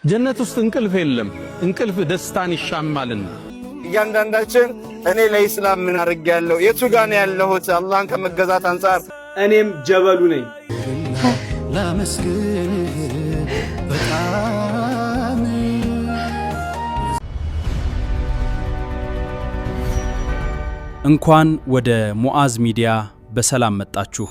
ጀነት ውስጥ እንቅልፍ የለም። እንቅልፍ ደስታን ይሻማልና እያንዳንዳችን እኔ ለኢስላም ምን አድርጌያለሁ? የቱ ጋር ነው ያለሁት? አላህን ከመገዛት አንፃር እኔም ጀበሉ ነኝ። እንኳን ወደ ሙዓዝ ሚዲያ በሰላም መጣችሁ።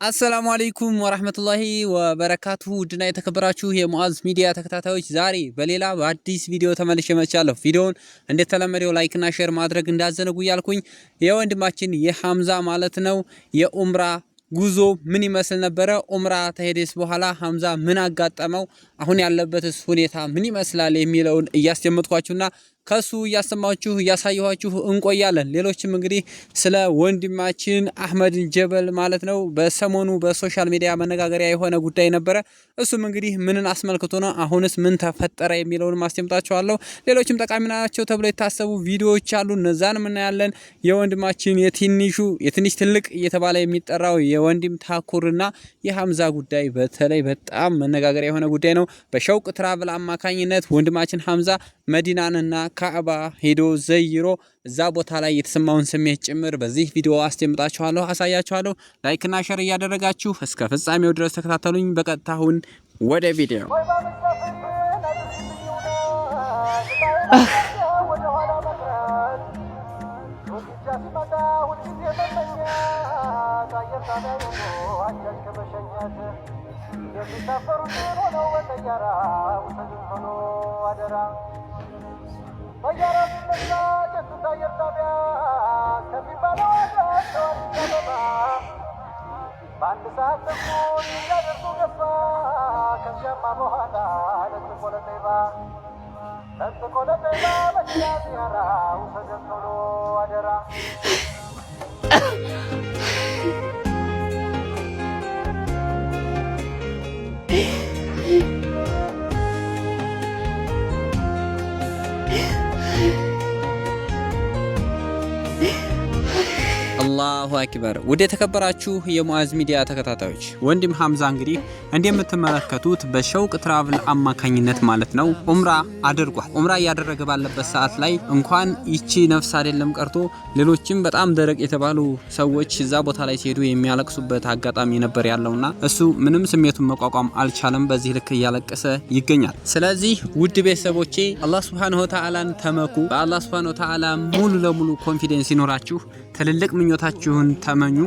አሰላሙ አለይኩም ወራህመቱላሂ ወበረካቱሁ። ውድና የተከበራችሁ የሙዓዝ ሚዲያ ተከታታዮች ዛሬ በሌላ በአዲስ ቪዲዮ ተመልሼ መጥቻለሁ። ቪዲዮውን እንደተለመደው ላይክ እና ሼር ማድረግ እንዳዘነጉ ያልኩኝ የወንድማችን የሐምዛ ማለት ነው የኡምራ ጉዞ ምን ይመስል ነበረ? ኡምራ ተሄደስ በኋላ ሐምዛ ምን አጋጠመው? አሁን ያለበትስ ሁኔታ ምን ይመስላል የሚለውን እያስደመጥኳችሁና ከሱ እያሰማችሁ እያሳየኋችሁ እንቆያለን። ሌሎችም እንግዲህ ስለ ወንድማችን አህመድ ጀበል ማለት ነው በሰሞኑ በሶሻል ሚዲያ መነጋገሪያ የሆነ ጉዳይ ነበረ። እሱም እንግዲህ ምንን አስመልክቶ ነው፣ አሁንስ ምን ተፈጠረ የሚለውን ማስደምጣችኋለሁ። ሌሎችም ጠቃሚ ናቸው ተብሎ የታሰቡ ቪዲዮዎች አሉ፣ እነዛን እናያለን። የወንድማችን የትንሽ ትልቅ እየተባለ የሚጠራው የወንድም ታኩርና የሐምዛ ጉዳይ በተለይ በጣም መነጋገሪያ የሆነ ጉዳይ ነው። በሸውቅ ትራቭል አማካኝነት ወንድማችን ሐምዛ መዲናንና ካዕባ ሄዶ ዘይሮ እዛ ቦታ ላይ የተሰማውን ስሜት ጭምር በዚህ ቪዲዮ አስደምጣችኋለሁ፣ አሳያችኋለሁ። ላይክ እና ሼር እያደረጋችሁ እስከ ፍጻሜው ድረስ ተከታተሉኝ። በቀጥታ አሁን ወደ ቪዲዮ አላሁ አክበር። ወደ ተከበራችሁ የሙዓዝ ሚዲያ ተከታታዮች ወንድም ሐምዛ እንግዲህ እንደምትመለከቱት በሸውቅ ትራቭል አማካኝነት ማለት ነው ኡምራ አድርጓል። ኡምራ እያደረገ ባለበት ሰዓት ላይ እንኳን ይቺ ነፍስ አይደለም ቀርቶ ሌሎችም በጣም ደረቅ የተባሉ ሰዎች እዛ ቦታ ላይ ሲሄዱ የሚያለቅሱበት አጋጣሚ ነበር ያለውና እሱ ምንም ስሜቱን መቋቋም አልቻለም። በዚህ ልክ እያለቀሰ ይገኛል። ስለዚህ ውድ ቤተሰቦቼ አላህ Subhanahu Wa Ta'alaን ተመኩ። በአላህ Subhanahu Wa Ta'ala ሙሉ ለሙሉ ኮንፊደንስ ይኖራችሁ ትልልቅ ምኞታችሁን ተመኙ።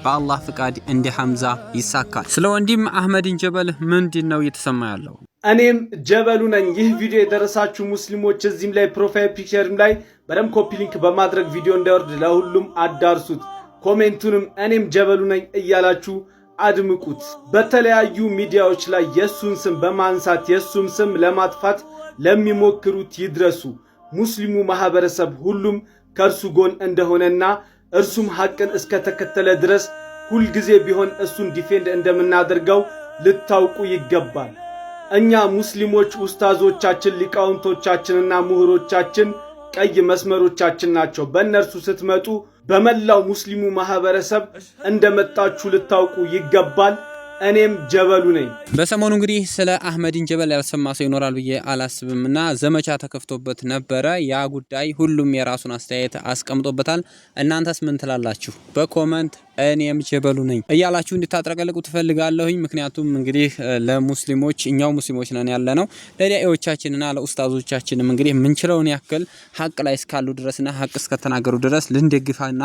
በአላህ ፍቃድ እንደ ሐምዛ ይሳካል። ስለ ወንድም አህመድ ጀበል ምንድነው እየተሰማ ያለው? እኔም ጀበሉ ነኝ። ይህ ቪዲዮ የደረሳችሁ ሙስሊሞች እዚህም ላይ ፕሮፋይል ፒክቸርም ላይ በደም ኮፒ ሊንክ በማድረግ ቪዲዮ እንዲወርድ ለሁሉም አዳርሱት። ኮሜንቱንም እኔም ጀበሉ ነኝ እያላችሁ አድምቁት። በተለያዩ ሚዲያዎች ላይ የሱን ስም በማንሳት የሱን ስም ለማጥፋት ለሚሞክሩት ይድረሱ። ሙስሊሙ ማህበረሰብ ሁሉም ከርሱ ጎን እንደሆነና እርሱም ሐቅን እስከተከተለ ድረስ ሁል ጊዜ ቢሆን እሱን ዲፌንድ እንደምናደርገው ልታውቁ ይገባል። እኛ ሙስሊሞች ኡስታዞቻችን፣ ሊቃውንቶቻችንና ምሁሮቻችን ቀይ መስመሮቻችን ናቸው። በእነርሱ ስትመጡ በመላው ሙስሊሙ ማህበረሰብ እንደመጣችሁ ልታውቁ ይገባል። እኔም ጀበሉ ነኝ። በሰሞኑ እንግዲህ ስለ አህመድ ጀበል ያልሰማ ሰው ይኖራል ብዬ አላስብምና ዘመቻ ተከፍቶበት ነበረ። ያ ጉዳይ ሁሉም የራሱን አስተያየት አስቀምጦበታል። እናንተስ ምን ትላላችሁ? በኮሜንት እኔም ጀበሉ ነኝ እያላችሁ እንድታጥረቀልቁ ትፈልጋለሁኝ። ምክንያቱም እንግዲህ ለሙስሊሞች እኛው ሙስሊሞች ነን ያለነው ለዳኢዎቻችንና ለኡስታዞቻችንም እንግዲህ ምንችለውን ያክል ሐቅ ላይ እስካሉ ድረስና ሐቅ እስከተናገሩ ድረስ ልንደግፋና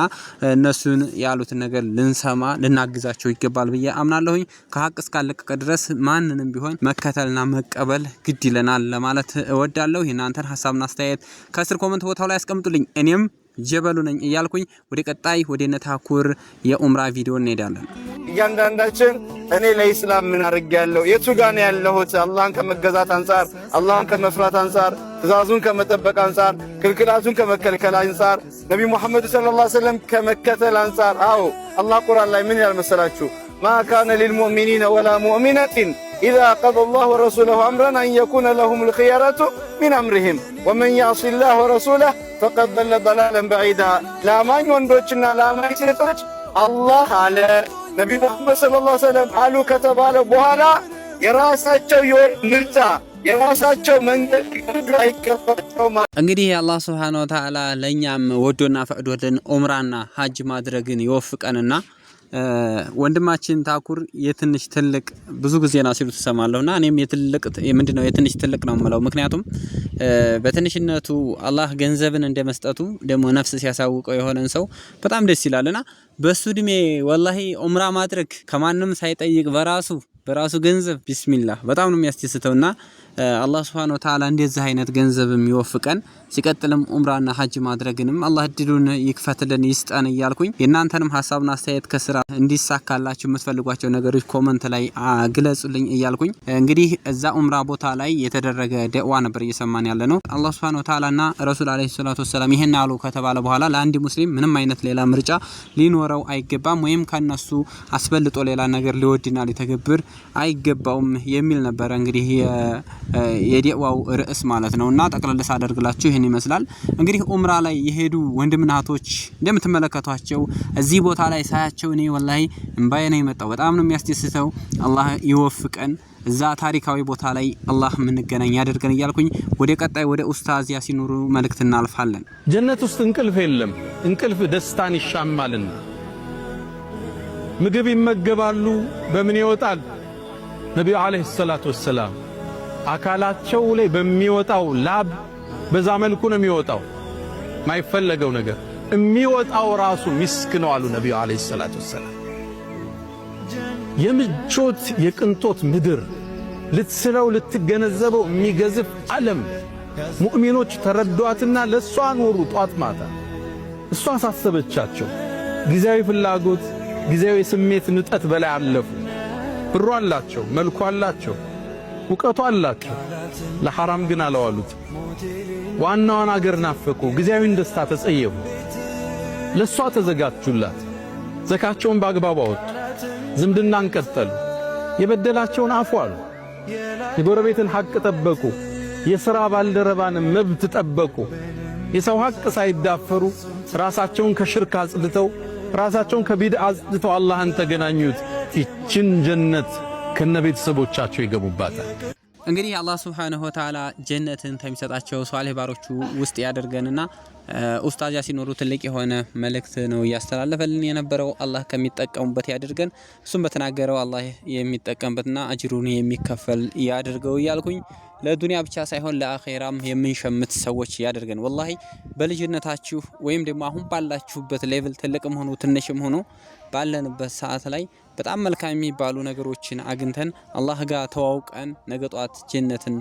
እነሱን ያሉትን ነገር ልንሰማ ልናግዛቸው ይገባል ብዬ አምናለሁኝ። ከሐቅ እስካለቀቀ ድረስ ማንንም ቢሆን መከተልና መቀበል ግድ ይለናል ለማለት እወዳለሁ። የናንተን ሐሳብና አስተያየት ከስር ኮሜንት ቦታው ላይ አስቀምጡልኝ። እኔም ጀበሉ ነኝ እያልኩኝ ወደ ቀጣይ ወደ ነታኩር የኡምራ ቪዲዮ እንሄዳለን። እያንዳንዳችን እኔ ለኢስላም ምን አድርጌያለሁ? የቱ ጋር ነው ያለሁት? አላህን ከመገዛት አንፃር፣ አላህን ከመፍራት አንፃር፣ ትእዛዙን ከመጠበቅ አንፃር፣ ክልክላቱን ከመከልከል አንፃር፣ ነቢ ሙሐመድ ሰለላሁ ዐለይሂ ወሰለም ከመከተል አንፃር። አዎ አላህ ቁርአን ላይ ምን ያል መሰላችሁ? ማ ካነ ሊልሙእሚኒነ ወላ ሙእሚነቲን ኢዛ ቀደ አላሁ ወረሱለሁ አምረን አን የኩነ ለሁሙል ኺየረቱ ሚን አምሪሂም ወመን ያዕሲ ላህ ወረሱለሁ ፈቀድ ضለ ضላለን በዒዳ። ለአማኝ ወንዶችና ለአማኝ ሴቶች አላህ አለ፣ ነቢዩ መሐመድ ሰለላሁ ዐለይሂ ወሰለም አሉ ከተባለ በኋላ የራሳቸው ምርጫ የራሳቸው መንገድ አይከፋቸው። እንግዲህ አላህ ሱብሓነሁ ወተዓላ ለኛም ወዶና ፈቅዶልን ዑምራና ሐጅ ማድረግን ይወፍቀንና ወንድማችን ታኩር የትንሽ ትልቅ ብዙ ጊዜ ና ሲሉ ተሰማለሁና እኔም የትንሽ ትልቅ ነው የምለው። ምክንያቱም በትንሽነቱ አላህ ገንዘብን እንደመስጠቱ ደግሞ ነፍስ ሲያሳውቀው የሆነን ሰው በጣም ደስ ይላልና በሱ እድሜ ወላሂ ዑምራ ማድረግ ከማንም ሳይጠይቅ በራሱ ገንዘብ ቢስሚላህ በጣም ነው የሚያስደስተውና አላህ Subhanahu Wa Ta'ala እንደዚህ አይነት ገንዘብ የሚወፍቀን ሲቀጥልም ዑምራና ሐጅ ማድረግንም አላህ እድሉን ይክፈትልን ይስጠን እያልኩኝ የናንተንም ሐሳብና አስተያየት ከስራ እንዲሳካላችሁ የምትፈልጓቸው ነገሮች ኮሜንት ላይ ግለጹልኝ እያልኩኝ እንግዲህ እዛ ዑምራ ቦታ ላይ የተደረገ ደዋ ነበር እየሰማን ያለ ነው። አላህ Subhanahu Wa Ta'ala እና ረሱል አለይሂ ሰላቱ ወሰለም ይሄን አሉ ከተባለ በኋላ ለአንድ ሙስሊም ምንም አይነት ሌላ ምርጫ ሊኖረው አይገባም፣ ወይም ከነሱ አስበልጦ ሌላ ነገር ሊወድና ሊተገብር አይገባውም የሚል ነበር እንግዲህ የደዋው ርዕስ ማለት ነውና ጠቅለልስ አደርግላችሁ ይሄን ይመስላል። እንግዲህ ዑምራ ላይ የሄዱ ወንድምና እህቶች እንደምትመለከቷቸው እዚህ ቦታ ላይ ሳያቸው እኔ ወላሂ እንባዬ ነው የመጣው። በጣም ነው የሚያስደስተው። አላህ ይወፍቀን። እዛ ታሪካዊ ቦታ ላይ አላህ ምንገናኝ ያደርገን እያልኩኝ ወደ ቀጣይ ወደ ኡስታዝ ያሲን ኑሩ መልእክት እናልፋለን። ጀነት ውስጥ እንቅልፍ የለም። እንቅልፍ ደስታን ይሻማልና ምግብ ይመገባሉ። በምን ይወጣል? ነብዩ አለይሂ ሰላቱ ወሰላም አካላቸው ላይ በሚወጣው ላብ በዛ መልኩ ነው የሚወጣው። ማይፈለገው ነገር የሚወጣው ራሱ ሚስክ ነው አሉ ነብዩ አለይሂ ሰላቱ ወሰላም። የምቾት የቅንጦት ምድር ልትስለው ልትገነዘበው የሚገዝፍ ዓለም ሙእሚኖች ተረዷትና ለሷ ኖሩ ጧት ማታ። እሷ አሳሰበቻቸው። ጊዜያዊ ፍላጎት ጊዜያዊ ስሜት ንጠት በላይ አለፉ። ብሩ አላቸው፣ መልኩ አላቸው፣ ውቀቱ አላቸው። ለሐራም ግን አላዋሉት። ዋናውን አገር ናፈቁ። ጊዜያዊን ደስታ ተጸየፉ። ለሷ ተዘጋጁላት። ዘካቸውን በአግባቡ አወጡ። ዝምድናን ቀጠሉ። የበደላቸውን አፉ አሉ። የጎረቤትን ሐቅ ጠበቁ። የሥራ ባልደረባን መብት ጠበቁ። የሰው ሐቅ ሳይዳፈሩ ራሳቸውን ከሽርክ አጽድተው ራሳቸውን ከቢድዓ አጽድተው አላህን ተገናኙት። ይችን ጀነት ከነቤተሰቦቻቸው ይገቡባታል። እንግዲህ አላህ Subhanahu Wa Ta'ala ጀነትን ተሚሰጣቸው ሷሊህ ባሮቹ ውስጥ ያደርገንና ኡስታዝ ያሲን ኑሩ ትልቅ የሆነ መልእክት ነው ያስተላለፈልን የነበረው። አላህ ከሚጠቀሙበት ያድርገን። እሱም በተናገረው አላህ የሚጠቀምበትና አጅሩን የሚከፈል ያድርገው እያልኩኝ ለዱንያ ብቻ ሳይሆን ለአኺራም የምንሸምት ሰዎች ያድርገን። ወላሂ በልጅነታችሁ ወይም ደግሞ አሁን ባላችሁበት ሌቭል ትልቅም ሆኖ ትንሽም ሆኖ ባለንበት ሰዓት ላይ በጣም መልካም የሚባሉ ነገሮችን አግንተን አላህ ጋር ተዋውቀን ነገ ጧት ጀነትን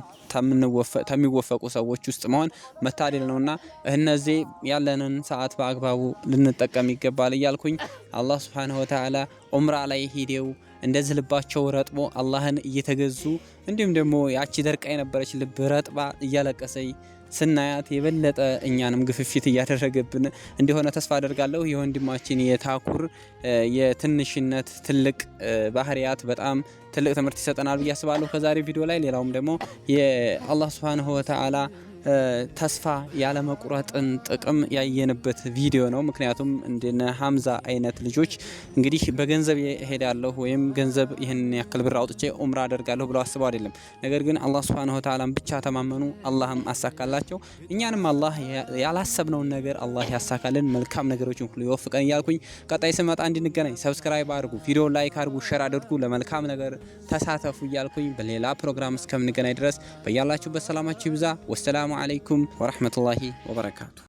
ተሚወፈቁ ሰዎች ውስጥ መሆን መታደል ነውና እነዚህ ያለንን ሰዓት በአግባቡ ልንጠቀም ይገባል እያልኩኝ አላህ Subhanahu Wa Ta'ala ዑምራ ላይ ሄደው እንደዚህ ልባቸው ረጥቦ አላህን እየተገዙ እንዲሁም ደግሞ ያቺ ደርቃ የነበረች ልብ ረጥባ እያለቀሰይ ስናያት የበለጠ እኛንም ግፍፊት እያደረገብን እንደሆነ ተስፋ አደርጋለሁ። የወንድማችን የታኩር የትንሽነት ትልቅ ባህሪያት በጣም ትልቅ ትምህርት ይሰጠናል ብዬ አስባለሁ ከዛሬ ቪዲዮ ላይ። ሌላውም ደግሞ የአላህ Subhanahu Wa Ta'ala ተስፋ ያለ መቁረጥን ጥቅም ያየንበት ቪዲዮ ነው። ምክንያቱም እንደነ ሐምዛ አይነት ልጆች እንግዲህ በገንዘብ ይሄዳለሁ ወይም ገንዘብ ይሄን ያክል ብር አውጥቼ ዑምራ አደርጋለሁ ብለው አስበው አይደለም። ነገር ግን አላህ Subhanahu Wa Ta'ala ብቻ ተማመኑ፣ አላህም አሳካላቸው። እኛንም አላህ ያላሰብነውን ነገር አላህ ያሳካልን፣ መልካም ነገሮችን ሁሉ ይወፍቀን እያልኩኝ ቀጣይ ስመጣ እንድንገናኝ ሰብስክራይብ አድርጉ፣ ቪዲዮ ላይክ አድርጉ፣ ሼር አድርጉ፣ ለመልካም ነገር ተሳተፉ እያልኩኝ በሌላ ፕሮግራም እስከምንገናኝ ድረስ በያላችሁበት ሰላማችሁ ይብዛ። ወሰላሙ عليكم ورحمة الله وبركاته.